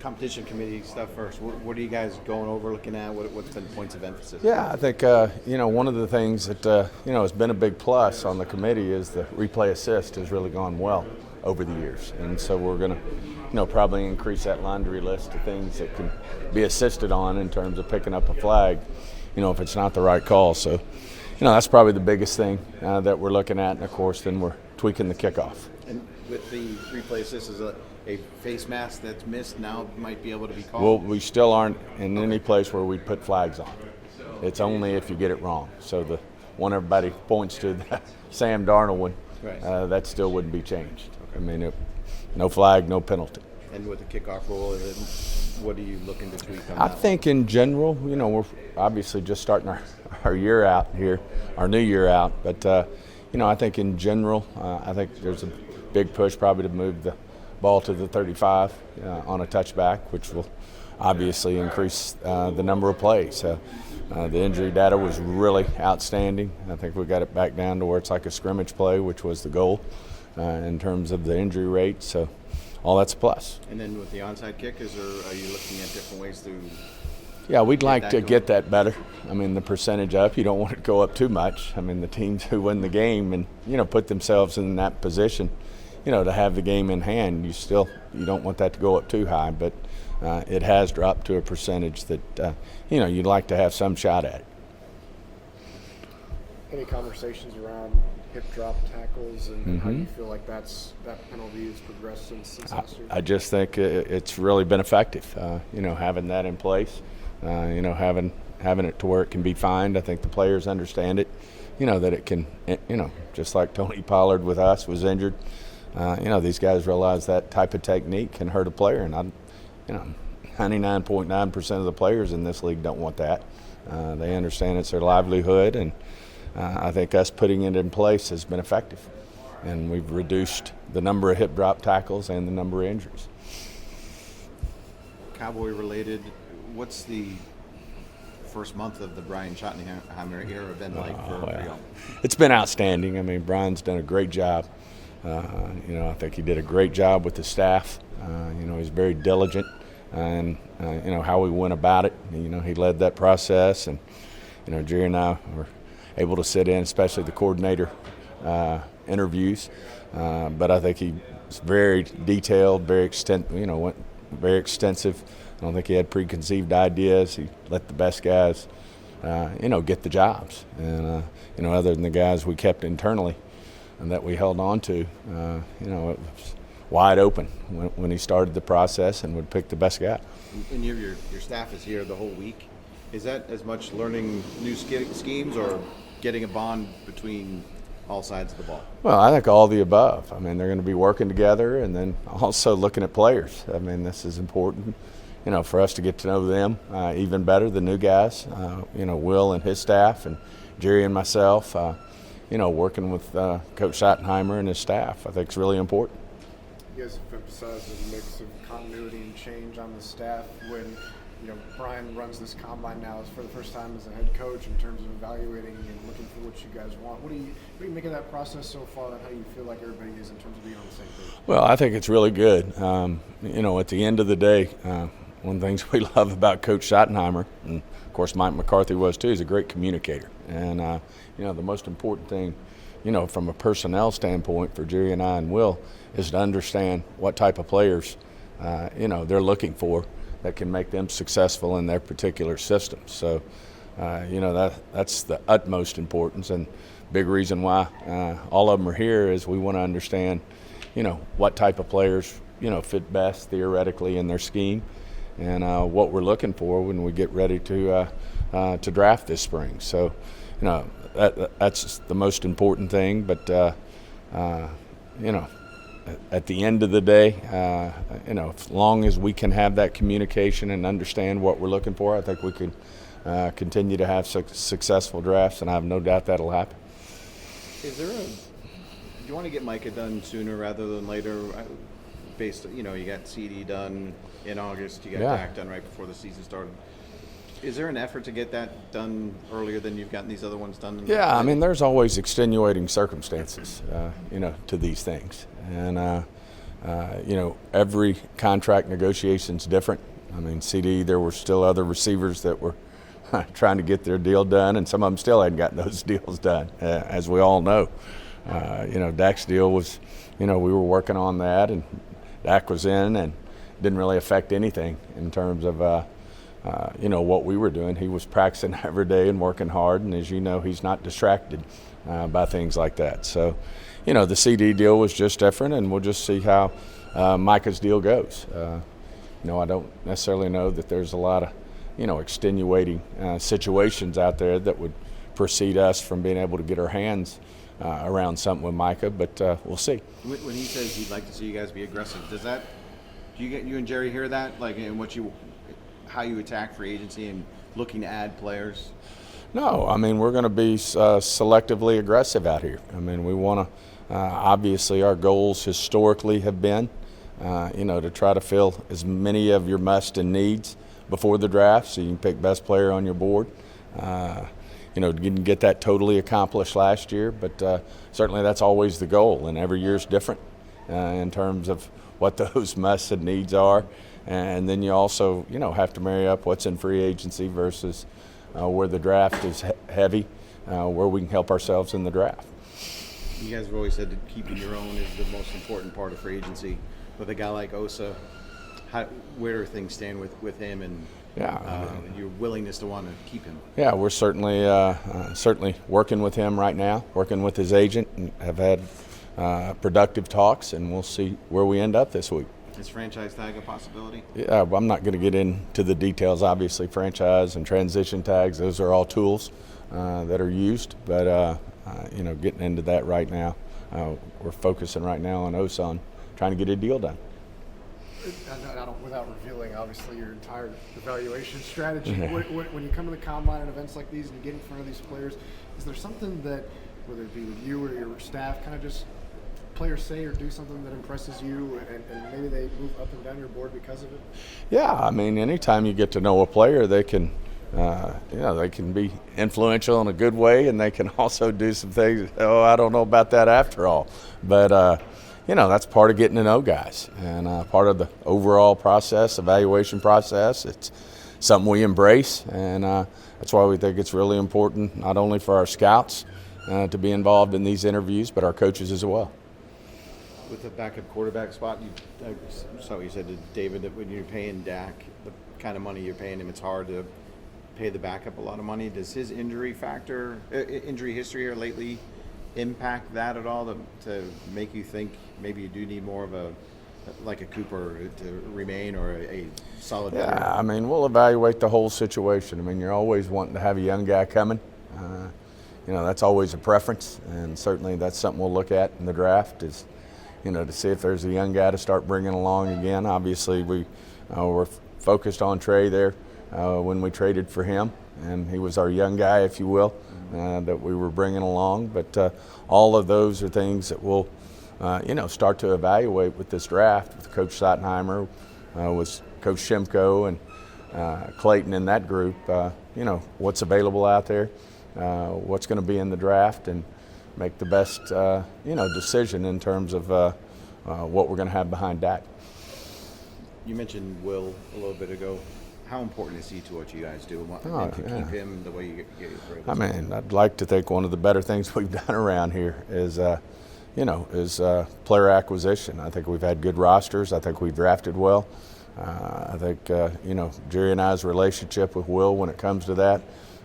competition committee stuff first. What are you guys going over, looking at? What's been points of emphasis? Yeah, I think one of the things that has been a big plus on the committee is the replay assist has really gone well over the years, and so we're going to probably increase that laundry list of things that can be assisted on in terms of picking up a flag, if it's not the right call. So that's probably the biggest thing that we're looking at, and of course then we're tweaking the kickoff. And with the replay assist, is a face mask that's missed now might be able to be called? Well, we still aren't in any place where we put flags on. It's only if you get it wrong. So the one everybody points to, the Sam Darnold one, right. That still wouldn't be changed. Okay. I mean, no flag, no penalty. And with the kickoff rule, what are you looking to tweak on that? I think in general, we're obviously just starting our year out here, our new year out. But, I think in general, I think there's a big push probably to move the ball to the 35 on a touchback, which will obviously increase the number of plays. The injury data was really outstanding. I think we got it back down to where it's like a scrimmage play, which was the goal in terms of the injury rate. So all that's a plus. And then with the onside kick, are you looking at different ways to? Yeah, we'd like to get that better. I mean, the percentage up, you don't want it to go up too much. I mean, the teams who win the game and put themselves in that position, to have the game in hand, you don't want that to go up too high, but it has dropped to a percentage that you'd like to have some shot at it. Any conversations around hip drop tackles and how you feel like that penalty has progressed since last year? I just think it's really been effective. Having that in place, having it to where it can be fined. I think the players understand it. That it can, just like Tony Pollard with us was injured. These guys realize that type of technique can hurt a player, and 99.9% of the players in this league don't want that. They understand it's their livelihood, and I think us putting it in place has been effective, and we've reduced the number of hip drop tackles and the number of injuries. Cowboy related, what's the first month of the Brian Schottenheimer era been like for you? It's been outstanding. I mean, Brian's done a great job. I think he did a great job with the staff. He's very diligent, and how we went about it. He led that process, and Jerry and I were able to sit in, especially the coordinator interviews. But I think he was very detailed, went very extensive. I don't think he had preconceived ideas. He let the best guys, get the jobs. And other than the guys we kept internally and that we held on to, it was wide open when he started the process and would pick the best guy. And your staff is here the whole week. Is that as much learning new schemes or getting a bond between all sides of the ball? Well, I think all the above. I mean, they're going to be working together and then also looking at players. I mean, this is important, for us to get to know them even better, the new guys, Will and his staff, and Jerry and myself, working with Coach Schottenheimer and his staff, I think is really important. You guys have emphasized a mix of continuity and change on the staff when Brian runs this combine now for the first time as a head coach in terms of evaluating and looking for what you guys want. What do you make of that process so far, and how do you feel like everybody is in terms of being on the same page? Well, I think it's really good. At the end of the day, one of the things we love about Coach Schottenheimer, and of course Mike McCarthy was too, he's a great communicator. And the most important thing, from a personnel standpoint for Jerry and I and Will, is to understand what type of players, they're looking for that can make them successful in their particular system. So, that's the utmost importance, and big reason why all of them are here is we want to understand, what type of players, fit best theoretically in their scheme, and what we're looking for when we get ready to draft this spring. So, that's the most important thing. But at the end of the day, as long as we can have that communication and understand what we're looking for, I think we can continue to have successful drafts, and I have no doubt that'll happen. Do you want to get Micah done sooner rather than later? You got CD done in August, you got Dak done right before the season started. Is there an effort to get that done earlier than you've gotten these other ones done? Yeah, I mean, there's always extenuating circumstances, to these things. And, every contract negotiation's different. I mean, CD, there were still other receivers that were trying to get their deal done, and some of them still hadn't gotten those deals done, as we all know. Dak's deal was, we were working on that, and Dak was in and didn't really affect anything in terms of, what we were doing. He was practicing every day and working hard, and as you know, he's not distracted by things like that. So, the CD deal was just different, and we'll just see how Micah's deal goes. I don't necessarily know that there's a lot of, extenuating situations out there that would precede us from being able to get our hands around something with Micah, but we'll see. When he says he'd like to see you guys be aggressive, do you and Jerry hear that, like in how you attack free agency and looking to add players? No, I mean, we're going to be selectively aggressive out here. I mean, we want to, obviously our goals historically have been, to try to fill as many of your must and needs before the draft so you can pick best player on your board. Didn't get that totally accomplished last year, but certainly that's always the goal, and every year's different in terms of what those musts and needs are. And then you also, have to marry up what's in free agency versus where the draft is heavy, where we can help ourselves in the draft. You guys have always said that keeping your own is the most important part of free agency. With a guy like Osa, where do things stand with him and your willingness to want to keep him? Yeah, we're certainly working with him right now, working with his agent, and have had productive talks, and we'll see where we end up this week. Is franchise tag a possibility? Yeah, I'm not going to get into the details. Obviously, franchise and transition tags, those are all tools that are used. But, getting into that right now, we're focusing right now on Osa, trying to get a deal done. Without revealing, obviously, your entire evaluation strategy, when you come to the combine and events like these and you get in front of these players, is there something that, whether it be with you or your staff, kind of just players say or do something that impresses you and maybe they move up and down your board because of it? Yeah, I mean, anytime you get to know a player, they can they can be influential in a good way, and they can also do some things, I don't know about that after all. But, that's part of getting to know guys and part of the overall process, evaluation process. It's something we embrace, and that's why we think it's really important not only for our scouts to be involved in these interviews, but our coaches as well. With the backup quarterback spot, I saw what you said to David, that when you're paying Dak the kind of money you're paying him, it's hard to pay the backup a lot of money. Does his injury history here lately impact that at all to make you think maybe you do need more of a Cooper to remain or a solid veteran? Yeah, I mean, we'll evaluate the whole situation. I mean, you're always wanting to have a young guy coming. That's always a preference, and certainly that's something we'll look at in the draft is, to see if there's a young guy to start bringing along again. Obviously, we were focused on Trey there when we traded for him, and he was our young guy, if you will, that we were bringing along. But all of those are things that we'll, start to evaluate with this draft with Coach Schottenheimer, with Coach Shimko, and Clayton in that group. What's available out there, what's going to be in the draft, and make the best, decision in terms of what we're going to have behind Dak. You mentioned Will a little bit ago. How important is he to what you guys do and to keep him the way you get your grades? I mean, I'd like to think one of the better things we've done around here is, player acquisition. I think we've had good rosters. I think we've drafted well. I think, Jerry and I's relationship with Will when it comes to that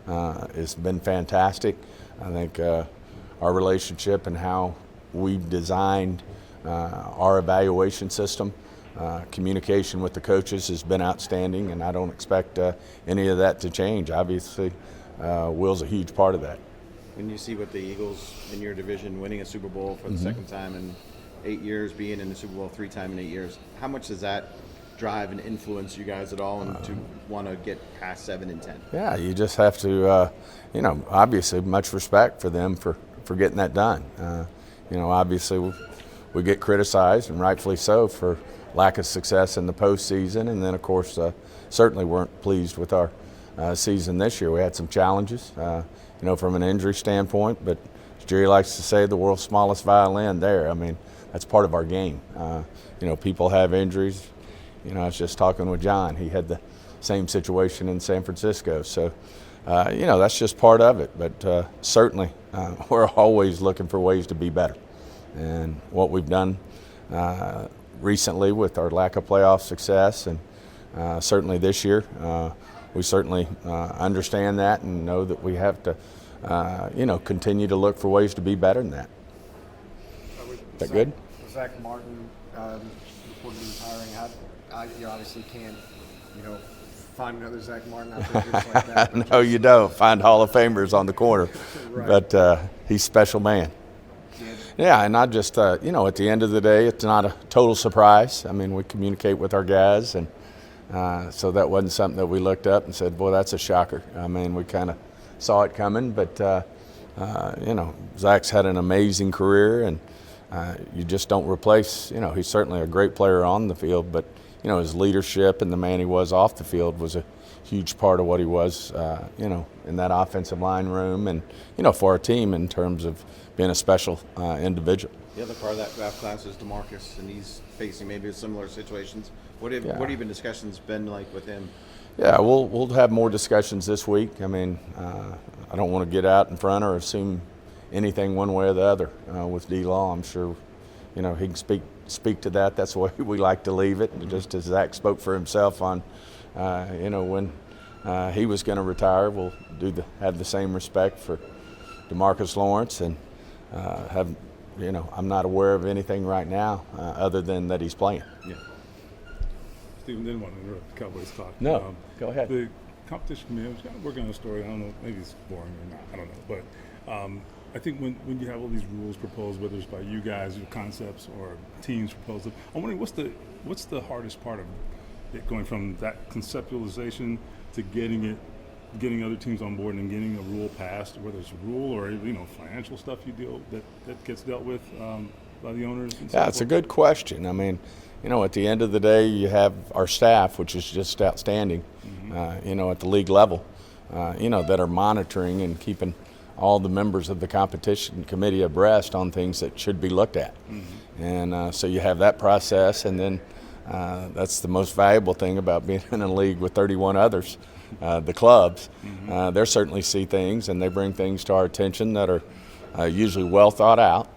has been fantastic. I think our relationship and how we've designed our evaluation system, communication with the coaches has been outstanding, and I don't expect any of that to change. Obviously, Will's a huge part of that. When you see what the Eagles in your division winning a Super Bowl for the second time in 8 years, being in the Super Bowl 3 times in 8 years, how much does that drive and influence you guys at all and to want to get past 7 and 10? Yeah, you just have to, obviously much respect for them for getting that done. Obviously we get criticized, and rightfully so, for lack of success in the postseason, and then of course certainly weren't pleased with our season this year. We had some challenges, from an injury standpoint, but as Jerry likes to say, the world's smallest violin there. I mean, that's part of our game. People have injuries. I was just talking with John. He had the same situation in San Francisco. So, that's just part of it. But certainly, we're always looking for ways to be better. And what we've done recently with our lack of playoff success, and certainly this year, we certainly understand that and know that we have to, continue to look for ways to be better than that. Is that good? Zach Martin reportedly retiring. You obviously can't, find another Zach Martin out there just like that. No, you don't find Hall of Famers on the corner, Right. But he's a special man. Yeah, and I just, at the end of the day, it's not a total surprise. I mean, we communicate with our guys, and so that wasn't something that we looked up and said, boy, that's a shocker. I mean, we kind of saw it coming, but, Zach's had an amazing career, and you just don't replace, he's certainly a great player on the field, but, his leadership and the man he was off the field was a huge part of what he was, in that offensive line room and, for our team in terms of being a special individual. The other part of that draft class is DeMarcus, and he's facing maybe similar situations. What have even discussions been like with him? Yeah, we'll have more discussions this week. I mean, I don't want to get out in front or assume anything one way or the other with D-Law. I'm sure, he can speak to that. That's the way we like to leave it. Just as Zach spoke for himself on, when he was going to retire, we'll have the same respect for DeMarcus Lawrence, and I'm not aware of anything right now other than that he's playing. Yeah. Stephen didn't want to interrupt the Cowboys talk. No, go ahead. The competition committee was kind of working on a story. I don't know, maybe it's boring or not. I don't know. But I think when you have all these rules proposed, whether it's by you guys, your concepts, or teams propose them, I'm wondering what's the hardest part of it, going from that conceptualization to getting other teams on board and getting a rule passed, whether it's a rule or financial stuff that gets dealt with by the owners. And so Yeah, it's a good question. I mean, at the end of the day, you have our staff, which is just outstanding, at the league level, that are monitoring and keeping all the members of the competition committee abreast on things that should be looked at. And so you have that process, and then that's the most valuable thing about being in a league with 31 others, the clubs. They certainly see things, and they bring things to our attention that are usually well thought out,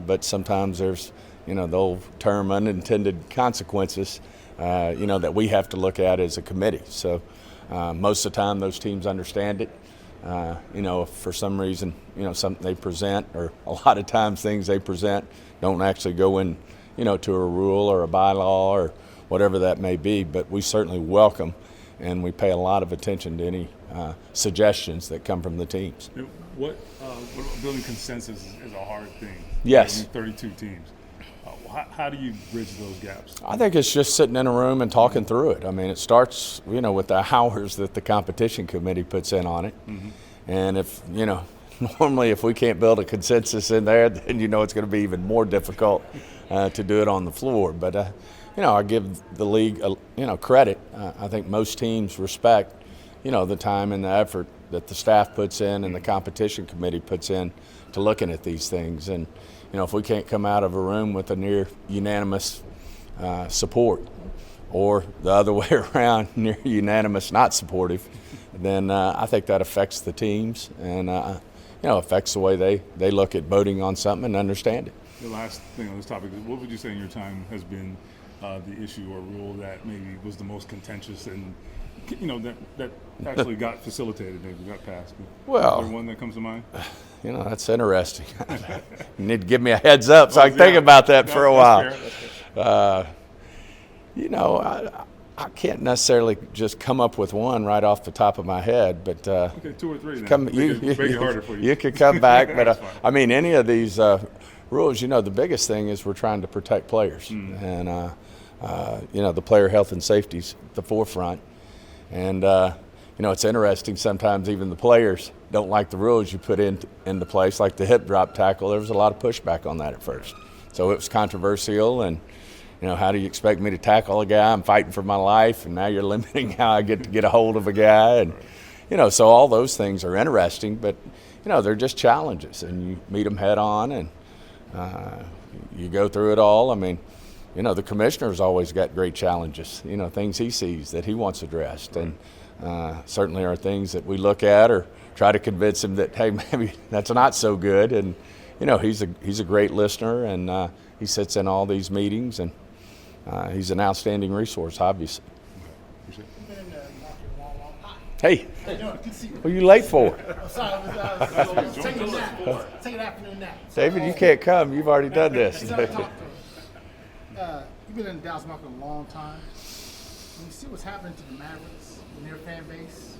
but sometimes there's the old term unintended consequences, that we have to look at as a committee. So most of the time those teams understand it. If for some reason, something they present, or a lot of times things they present don't actually go in, to a rule or a bylaw or whatever that may be, but we certainly welcome and we pay a lot of attention to any suggestions that come from the teams. What building consensus is a hard thing. Yes. 32 teams. How do you bridge those gaps? I think it's just sitting in a room and talking through it. I mean, it starts, with the hours that the competition committee puts in on it. And if, normally if we can't build a consensus in there, then it's going to be even more difficult to do it on the floor. But, I give the league, credit. I think most teams respect, the time and the effort that the staff puts in and the competition committee puts in to looking at these things. And, if we can't come out of a room with a near unanimous support, or the other way around, near unanimous not supportive, then I think that affects the teams and, affects the way they look at voting on something and understand it. The last thing on this topic is, what would you say in your time has been the issue or rule that maybe was the most contentious and, that actually got facilitated, maybe got passed? Well, is there one that comes to mind? That's interesting. You need to give me a heads up so I can think about that for a while. I can't necessarily just come up with one right off the top of my head, but okay, 2 or 3. Then. Make it harder for you. You could come back, but any of these rules, the biggest thing is we're trying to protect players, and the player health and safety's the forefront. And it's interesting. Sometimes even the players don't like the rules you put into place, like the hip drop tackle. There was a lot of pushback on that at first, so it was controversial. And how do you expect me to tackle a guy? I'm fighting for my life, and now you're limiting how I get a hold of a guy. And so all those things are interesting, but they're just challenges, and you meet them head on, and you go through it all. I mean, the commissioner's always got great challenges, things he sees that he wants addressed. And certainly are things that we look at or try to convince him that, hey, maybe that's not so good. And, he's a great listener, and he sits in all these meetings, and he's an outstanding resource, obviously. Hey, what are you late for? Sorry, I was taking a nap. Taking an afternoon nap. David, you can't come. You've already done this. You've been in the Dallas market a long time. When you see what's happening to the Mavericks and their fan base,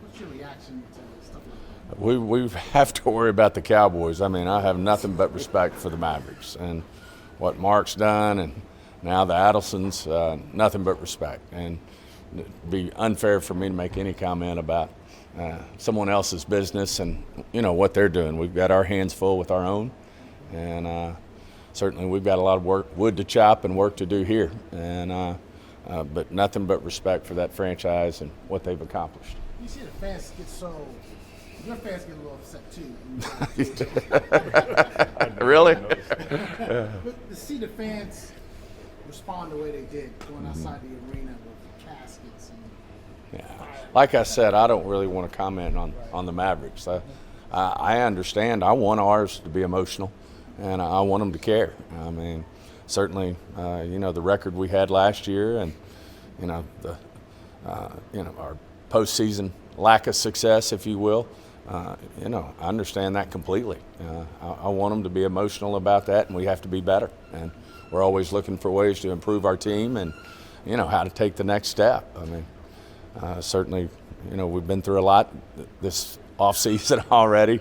what's your reaction to stuff like that? We have to worry about the Cowboys. I mean, I have nothing but respect for the Mavericks and what Mark's done, and now the Adelsons, nothing but respect. And it'd be unfair for me to make any comment about someone else's business and, what they're doing. We've got our hands full with our own, and certainly we've got a lot of wood to chop and work to do here. And but nothing but respect for that franchise and what they've accomplished. You see the fans your fans get a little upset too. Really? But to see the fans respond the way they did, going outside the arena with caskets and Like I said, I don't really want to comment on the Mavericks. I understand. I want ours to be emotional, and I want them to care. I mean, certainly, the record we had last year, and our postseason lack of success, if you will. I understand that completely. I want them to be emotional about that, and we have to be better. And we're always looking for ways to improve our team and, how to take the next step. I mean, certainly, we've been through a lot this offseason already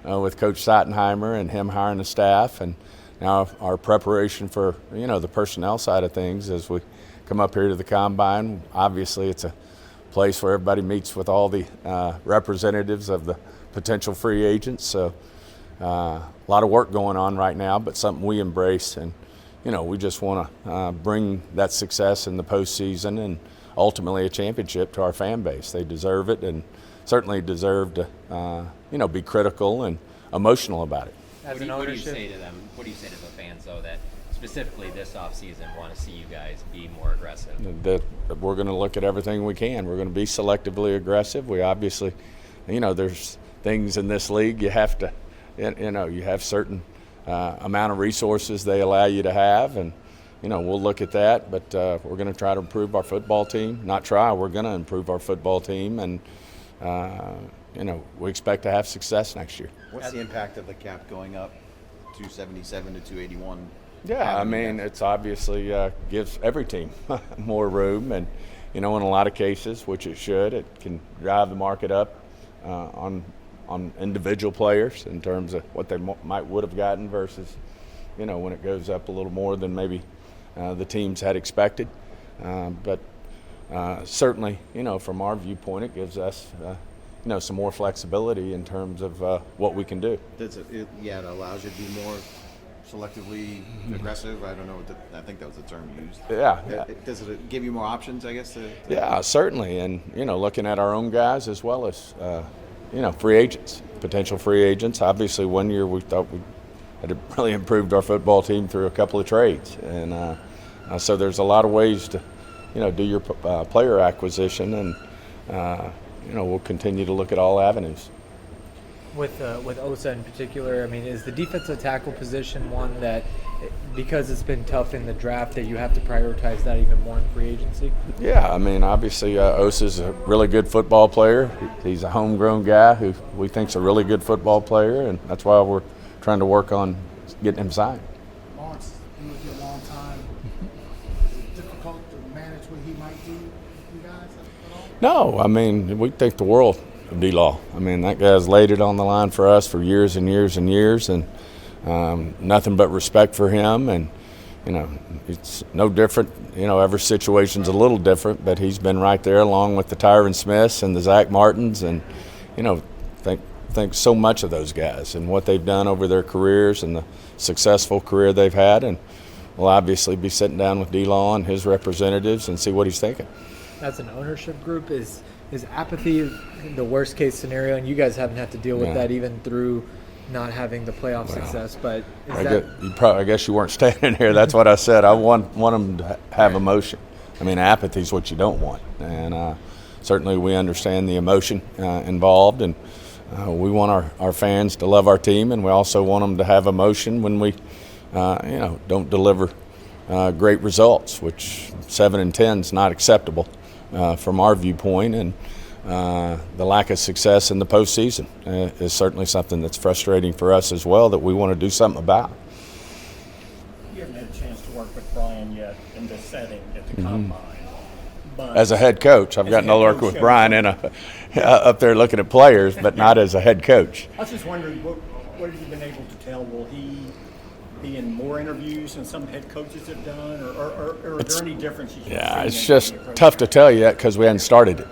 with Coach Schottenheimer and him hiring the staff, and now our preparation for, the personnel side of things as we come up here to the Combine. Obviously, it's a place where everybody meets with all the representatives of the potential free agents. So a lot of work going on right now, but something we embrace. And, we just want to bring that success in the postseason and ultimately a championship to our fan base. They deserve it, and certainly deserve to, be critical and emotional about it. What do you say to them? What do you say to the fans, though, that specifically this offseason want to see you guys be more aggressive? That we're going to look at everything we can. We're going to be selectively aggressive. We obviously, there's things in this league you have to, you have certain amount of resources they allow you to have, and we'll look at that. But we're going to try to improve our football team. Not try. We're going to improve our football team, and we expect to have success next year. What's the impact of the cap going up 277 to 281? Yeah, I mean, it's obviously gives every team more room, and in a lot of cases, which it should, it can drive the market up on individual players in terms of what they would have gotten versus, when it goes up a little more than maybe the teams had expected. But certainly, from our viewpoint, it gives us, some more flexibility in terms of what we can do. It allows you to be more selectively aggressive. I don't know. I think that was the term used. Yeah. Does it give you more options, I guess? Yeah, certainly. And, looking at our own guys as well as, free agents, potential free agents. Obviously, one year we thought we had really improved our football team through a couple of trades. And so there's a lot of ways to, do your player acquisition. And, we'll continue to look at all avenues. With Osa in particular, I mean, is the defensive tackle position one that, because it's been tough in the draft, that you have to prioritize that even more in free agency? Yeah, I mean, obviously Osa's a really good football player. He's a homegrown guy who we think's a really good football player, and that's why we're trying to work on getting him signed. Lawrence, been with you a long time. Is it difficult to manage what he might do with you guys at all? No, I mean, we think the world of D-Law. I mean, that guy's laid it on the line for us for years and years and years, and nothing but respect for him. And, it's no different. Every situation's a little different, but he's been right there along with the Tyron Smiths and the Zach Martins, and, think so much of those guys and what they've done over their careers and the successful career they've had. And we'll obviously be sitting down with D-Law and his representatives and see what he's thinking. As an ownership group, is apathy the worst case scenario, and you guys haven't had to deal with that even through not having the playoff success. But I guess you weren't standing here. That's what I said. I want them to have emotion. I mean, apathy is what you don't want, and certainly we understand the emotion involved, and we want our fans to love our team, and we also want them to have emotion when we, don't deliver great results, which 7-10 is not acceptable from our viewpoint, and the lack of success in the postseason is certainly something that's frustrating for us as well that we want to do something about. You haven't had a chance to work with Brian yet in this setting at the combine. But As a head coach, I've gotten to work with Brian up there looking at players, but not as a head coach. I was just wondering, what have you been able to tell? Will he be in more interviews than some head coaches have done, or are there any differences you've seen? Yeah, it's in just the approach? tough to tell yet because we hadn't started it,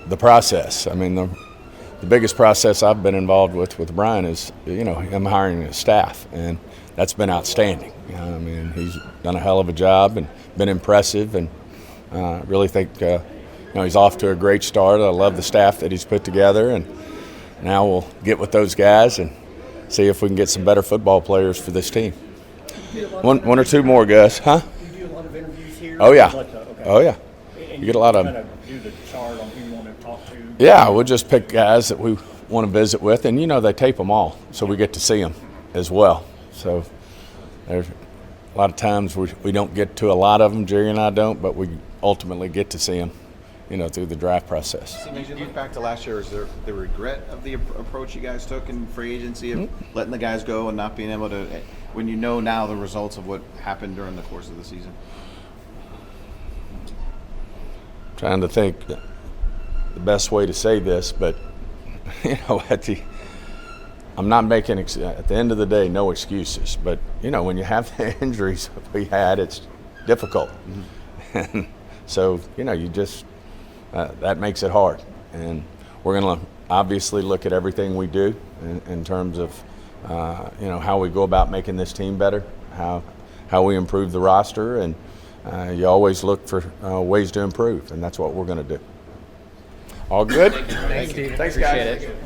the process. I mean, the biggest process I've been involved with Brian is, him hiring his staff, and that's been outstanding. I mean, he's done a hell of a job and been impressive, and I really think he's off to a great start. I love the staff that he's put together, and now we'll get with those guys and see if we can get some better football players for this team. One or two more, Gus, huh? You do a lot of interviews here? Oh, yeah. Okay. Oh, yeah. And You get a lot of kind of do the chart on who you want to talk to? Yeah, we'll just pick guys that we want to visit with, and they tape them all, so we get to see them as well. So there's a lot of times we don't get to a lot of them, Jerry and I don't, but we ultimately get to see them, through the draft process. So as you look back to last year, is there the regret of the approach you guys took in free agency of letting the guys go and not being able to, when you know now the results of what happened during the course of the season? Trying to think the best way to say this, but I'm not making at the end of the day no excuses. But when you have the injuries we had, it's difficult, and so you just that makes it hard. And we're going to obviously look at everything we do in terms of how we go about making this team better, how we improve the roster, and you always look for ways to improve, and that's what we're going to do. All good? Thanks, Steve. Thanks, Appreciate guys. it.